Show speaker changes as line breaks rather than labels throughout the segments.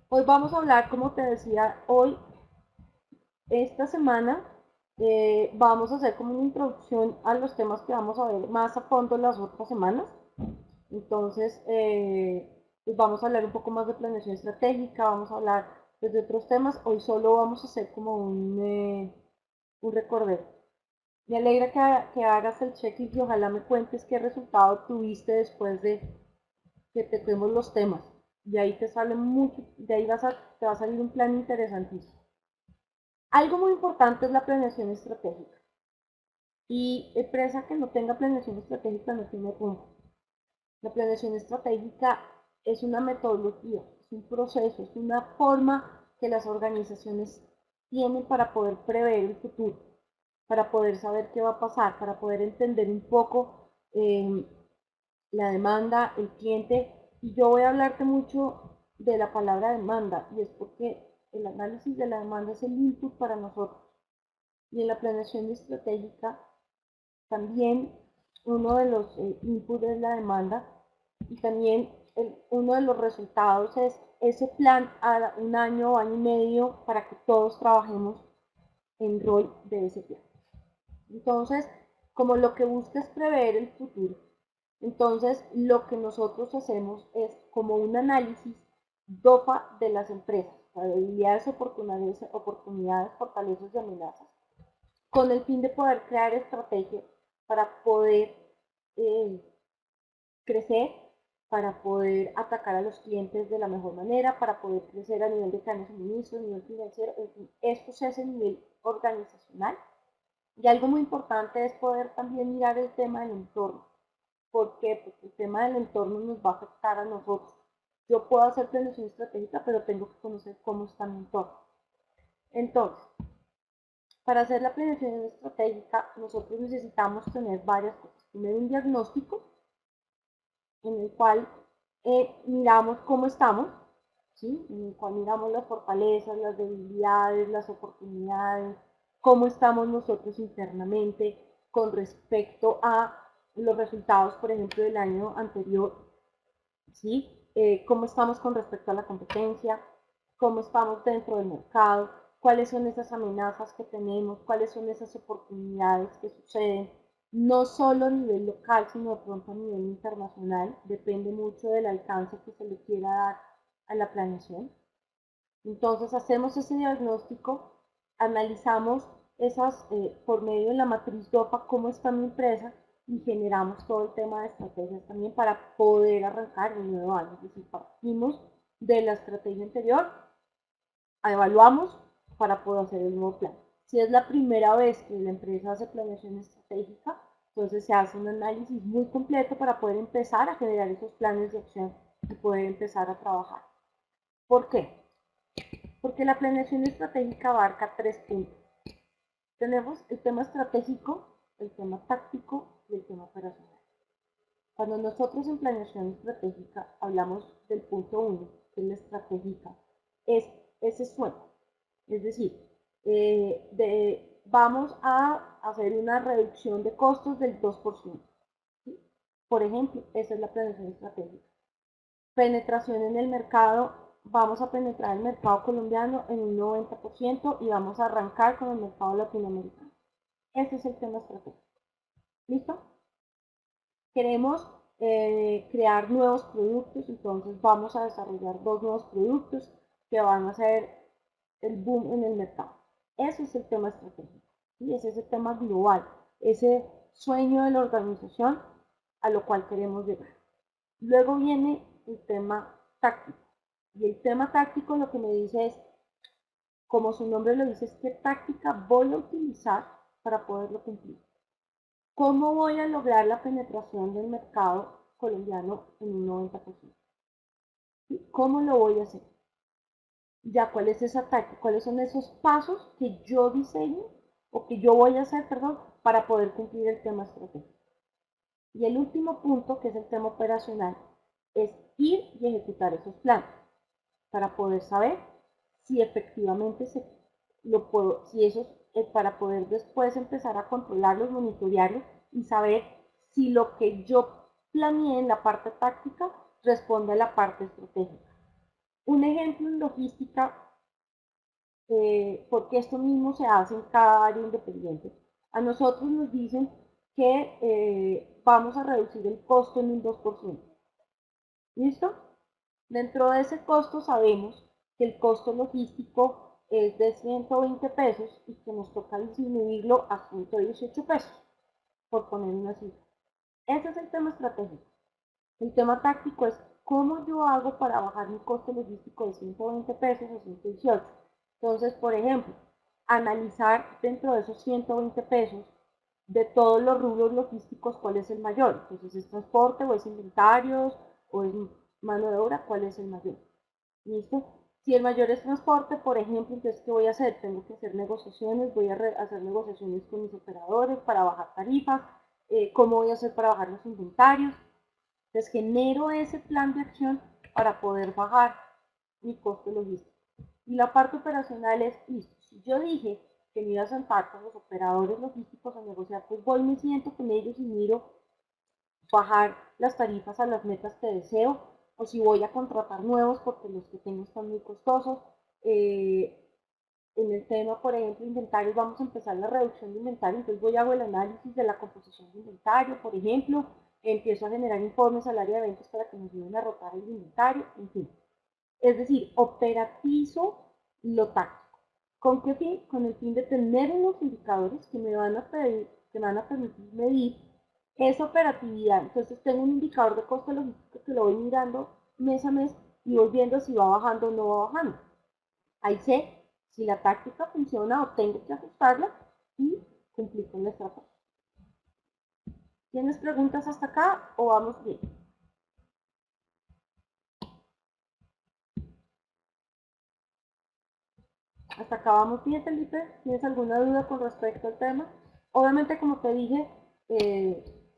Hoy vamos a hablar, como te decía, esta semana, vamos a hacer como una introducción a los temas que vamos a ver más a fondo las otras semanas. Entonces, pues vamos a hablar un poco más de planeación estratégica, vamos a hablar pues, de otros temas. Hoy solo vamos a hacer como un recordeo. Me alegra que hagas el checklist y ojalá me cuentes qué resultado tuviste después de que te demos los temas. Y ahí te sale mucho, de ahí te va a salir un plan interesantísimo. Algo muy importante es la planeación estratégica. Y empresa que no tenga planeación estratégica no tiene rumbo. La planeación estratégica es una metodología, es un proceso, es una forma que las organizaciones tienen para poder prever el futuro, para poder saber qué va a pasar, para poder entender un poco la demanda, el cliente. Y yo voy a hablarte mucho de la palabra demanda, y es porque el análisis de la demanda es el input para nosotros. Y en la planeación estratégica también uno de los inputs es la demanda, y también uno de los resultados es ese plan a un año, año y medio, para que todos trabajemos en rol de ese plan. Entonces, como lo que busca es prever el futuro, entonces lo que nosotros hacemos es como un análisis DOFA de las empresas, debilidades, oportunidades, fortalezas y amenazas, con el fin de poder crear estrategias para poder eh, crecer, para poder atacar a los clientes de la mejor manera, para poder crecer a nivel de cadenas de suministro, a nivel financiero, en fin, esto se hace a nivel organizacional. Y algo muy importante es poder también mirar el tema del entorno. ¿Por qué? Porque el tema del entorno nos va a afectar a nosotros. Yo puedo hacer planeación estratégica, pero tengo que conocer cómo está mi entorno. Entonces, para hacer la planeación estratégica, nosotros necesitamos tener varias cosas. Primero, un diagnóstico en el cual miramos cómo estamos, ¿sí? En el cual miramos las fortalezas, las debilidades, las oportunidades, cómo estamos nosotros internamente con respecto a los resultados, por ejemplo, del año anterior, ¿sí? Cómo estamos con respecto a la competencia, cómo estamos dentro del mercado, cuáles son esas amenazas que tenemos, cuáles son esas oportunidades que suceden, no solo a nivel local, sino de pronto a nivel internacional, depende mucho del alcance que se le quiera dar a la planeación. Entonces hacemos ese diagnóstico, analizamos por medio de la matriz DOPA cómo está mi empresa y generamos todo el tema de estrategias también para poder arrancar el nuevo año. Es decir, partimos de la estrategia anterior, evaluamos para poder hacer el nuevo plan. Si es la primera vez que la empresa hace planeación estratégica, entonces se hace un análisis muy completo para poder empezar a generar esos planes de acción y poder empezar a trabajar. ¿Por qué? Porque la planeación estratégica abarca tres puntos. Tenemos el tema estratégico, el tema táctico y el tema operacional. Cuando nosotros en planeación estratégica hablamos del punto uno, que es la estratégica, es ese sueño. Es decir, vamos a hacer una reducción de costos del 2%. ¿Sí? Por ejemplo, esa es la planeación estratégica. Penetración en el mercado, vamos a penetrar el mercado colombiano en un 90% y vamos a arrancar con el mercado latinoamericano. Ese es el tema estratégico. ¿Listo? Queremos crear nuevos productos, entonces vamos a desarrollar dos nuevos productos que van a ser el boom en el mercado. Ese es el tema estratégico. ¿Sí? Ese es el tema global, ese sueño de la organización a lo cual queremos llegar. Luego viene el tema táctico. Y el tema táctico lo que me dice es, como su nombre lo dice, es qué táctica voy a utilizar para poderlo cumplir. ¿Cómo voy a lograr la penetración del mercado colombiano en un 90%? ¿Cómo lo voy a hacer? Ya, ¿cuál es esa táctica? ¿Cuáles son esos pasos que yo diseño o que yo voy a hacer, perdón, para poder cumplir el tema estratégico? Y el último punto, que es el tema operacional, es ir y ejecutar esos planes para poder saber si efectivamente lo puedo, si eso es para poder después empezar a controlarlos, monitorearlos y saber si lo que yo planeé en la parte táctica responde a la parte estratégica. Un ejemplo en logística, porque esto mismo se hace en cada área independiente. A nosotros nos dicen que vamos a reducir el costo en un 2%. ¿Listo? Dentro de ese costo sabemos que el costo logístico es de 120 pesos y que nos toca disminuirlo a 118 pesos, por poner una cifra. Ese es el tema estratégico. El tema táctico es cómo yo hago para bajar mi costo logístico de 120 pesos a 118. Entonces, por ejemplo, analizar dentro de esos 120 pesos de todos los rubros logísticos cuál es el mayor. Entonces, ¿es transporte o es inventarios o es mano de obra? ¿Cuál es el mayor? ¿Listo? Si el mayor es transporte, por ejemplo, entonces, ¿qué voy a hacer? Tengo que hacer negociaciones, voy a hacer negociaciones con mis operadores para bajar tarifas, cómo voy a hacer para bajar los inventarios. Entonces genero ese plan de acción para poder bajar mi costo logístico. Y la parte operacional es, listo, si yo dije que me iba a sentar con los operadores logísticos a negociar, pues voy, me siento con ellos y miro bajar las tarifas a las metas que deseo, o si voy a contratar nuevos porque los que tengo están muy costosos. En el tema, por ejemplo, inventarios, vamos a empezar la reducción de inventario, entonces voy a hacer el análisis de la composición de inventario, por ejemplo, empiezo a generar informes al área de ventas para que nos ayuden a rotar el inventario, en fin. Es decir, operatizo lo táctico. ¿Con qué fin? Con el fin de tener unos indicadores que me van a permitir medir esa operatividad. Entonces tengo un indicador de costo logístico que lo voy mirando mes a mes y voy viendo si va bajando o no va bajando. Ahí sé si la táctica funciona o tengo que ajustarla y cumplir con la estrategia. ¿Tienes preguntas hasta acá o vamos bien? Hasta acá vamos bien, Felipe. ¿Tienes alguna duda con respecto al tema? Obviamente, como te dije,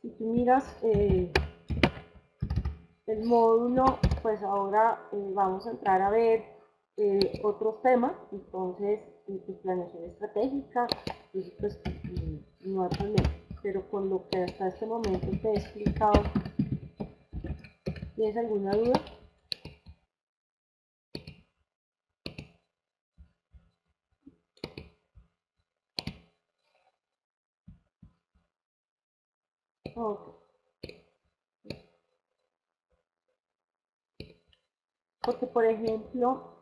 si tú miras el módulo, pues ahora vamos a entrar a ver otros temas. Entonces, pues, planeación estratégica, pues no hay problema. Pero con lo que hasta este momento te he explicado, ¿tienes alguna duda? Okay. Porque, por ejemplo,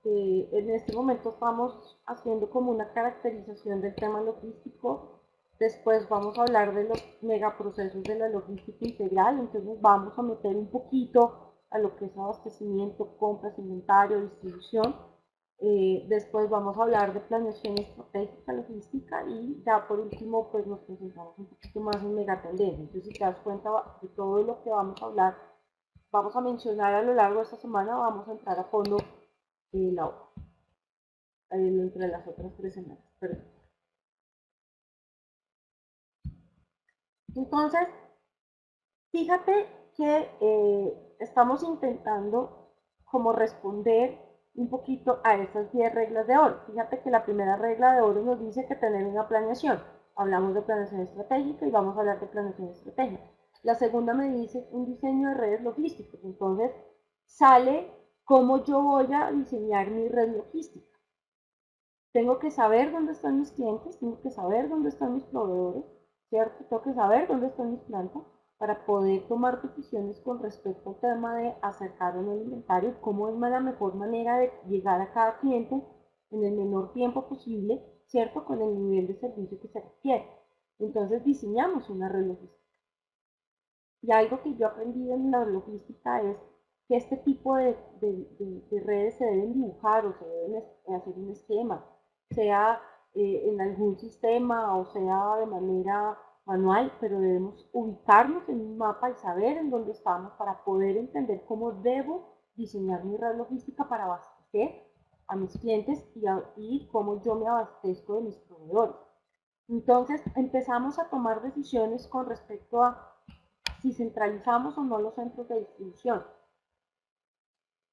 en este momento estamos haciendo como una caracterización del tema logístico. Después vamos a hablar de los megaprocesos de la logística integral. Entonces nos vamos a meter un poquito a lo que es abastecimiento, compras, inventario, distribución. Después vamos a hablar de planeación estratégica logística y ya por último pues nos concentramos un poquito más en megatendencias. Entonces si te das cuenta de todo lo que vamos a hablar, vamos a mencionar a lo largo de esta semana, vamos a entrar a fondo la obra, entre las otras 3 semanas. Perdón. Entonces, fíjate que estamos intentando como responder un poquito a esas 10 reglas de oro. Fíjate que la primera regla de oro nos dice que tener una planeación. Hablamos de planeación estratégica y vamos a hablar de planeación estratégica. La segunda me dice un diseño de redes logísticas. Entonces, sale cómo yo voy a diseñar mi red logística. Tengo que saber dónde están mis clientes, tengo que saber dónde están mis proveedores, ¿cierto? Tengo que saber dónde están mis plantas para poder tomar decisiones con respecto al tema de acercar un inventario, cómo es la mejor manera de llegar a cada cliente en el menor tiempo posible, ¿cierto? Con el nivel de servicio que se requiere. Entonces diseñamos una red logística. Y algo que yo aprendí en la logística es que este tipo de redes se deben dibujar o se deben hacer un esquema, sea en algún sistema o sea de manera manual, pero debemos ubicarnos en un mapa y saber en dónde estamos para poder entender cómo debo diseñar mi red logística para abastecer a mis clientes y cómo yo me abastezco de mis proveedores. Entonces empezamos a tomar decisiones con respecto a si centralizamos o no los centros de distribución,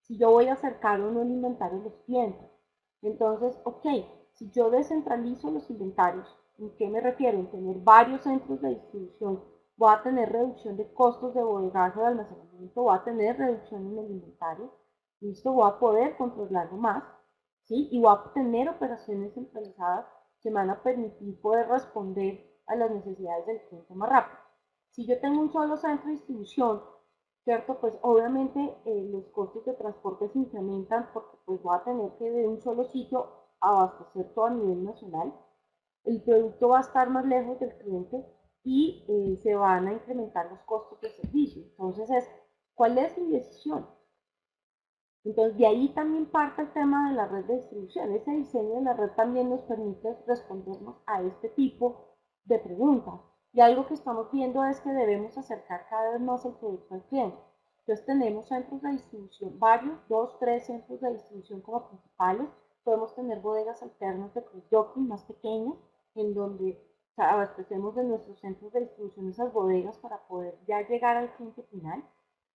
si yo voy a acercar o no el inventario a los clientes. Entonces, ok, si yo descentralizo los inventarios, ¿en qué me refiero? En tener varios centros de distribución, voy a tener reducción de costos de bodegaje o de almacenamiento, voy a tener reducción en el inventario. Listo, voy a poder controlarlo más, ¿sí? Y voy a tener operaciones centralizadas que me van a permitir poder responder a las necesidades del cliente más rápido. Si yo tengo un solo centro de distribución, ¿cierto? Pues obviamente los costos de transporte se incrementan porque pues voy a tener que de un solo sitio abastecer todo a nivel nacional. El producto va a estar más lejos del cliente y se van a incrementar los costos de servicio. Entonces ¿cuál es mi decisión? Entonces, de ahí también parte el tema de la red de distribución. Ese diseño de la red también nos permite respondernos a este tipo de preguntas. Y algo que estamos viendo es que debemos acercar cada vez más el producto al cliente. Entonces, tenemos centros de distribución, varios, 2, 3 centros de distribución como principales. Podemos tener bodegas alternas de cross-docking más pequeñas, en donde abastecemos de nuestros centros de distribución esas bodegas para poder ya llegar al cliente final.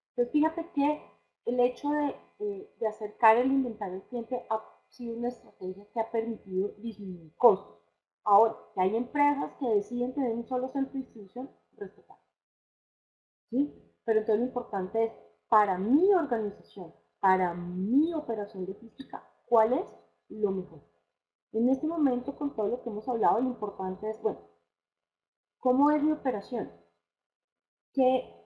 Entonces, fíjate que el hecho de acercar el inventario al cliente ha sido una estrategia que ha permitido disminuir costos. Ahora, que hay empresas que deciden tener un solo centro de distribución, respetar. ¿Sí? Pero entonces lo importante es, para mi organización, para mi operación logística, ¿cuál es lo mejor? En este momento, con todo lo que hemos hablado, lo importante es, bueno, ¿cómo es mi operación?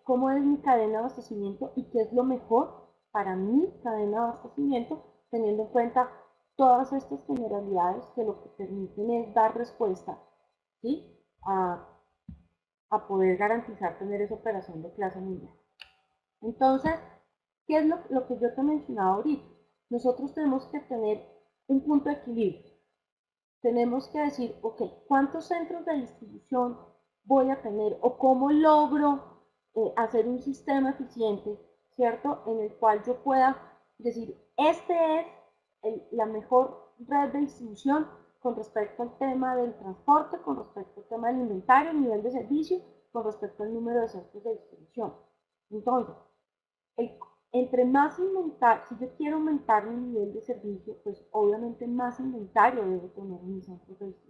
¿Cómo es mi cadena de abastecimiento y qué es lo mejor para mi cadena de abastecimiento, teniendo en cuenta todas estas generalidades que lo que permiten es dar respuesta, ¿sí? a poder garantizar tener esa operación de clase mundial. Entonces, ¿qué es lo que yo te mencionaba ahorita? Nosotros tenemos que tener un punto de equilibrio. Tenemos que decir, ok, ¿cuántos centros de distribución voy a tener o cómo logro hacer un sistema eficiente, ¿cierto? En el cual yo pueda decir, este es la mejor red de distribución con respecto al tema del transporte, con respecto al tema del inventario, nivel de servicio, con respecto al número de centros de distribución. Entonces, el, entre más inventario, si yo quiero aumentar mi nivel de servicio, pues obviamente más inventario debo tener en mis centros de distribución.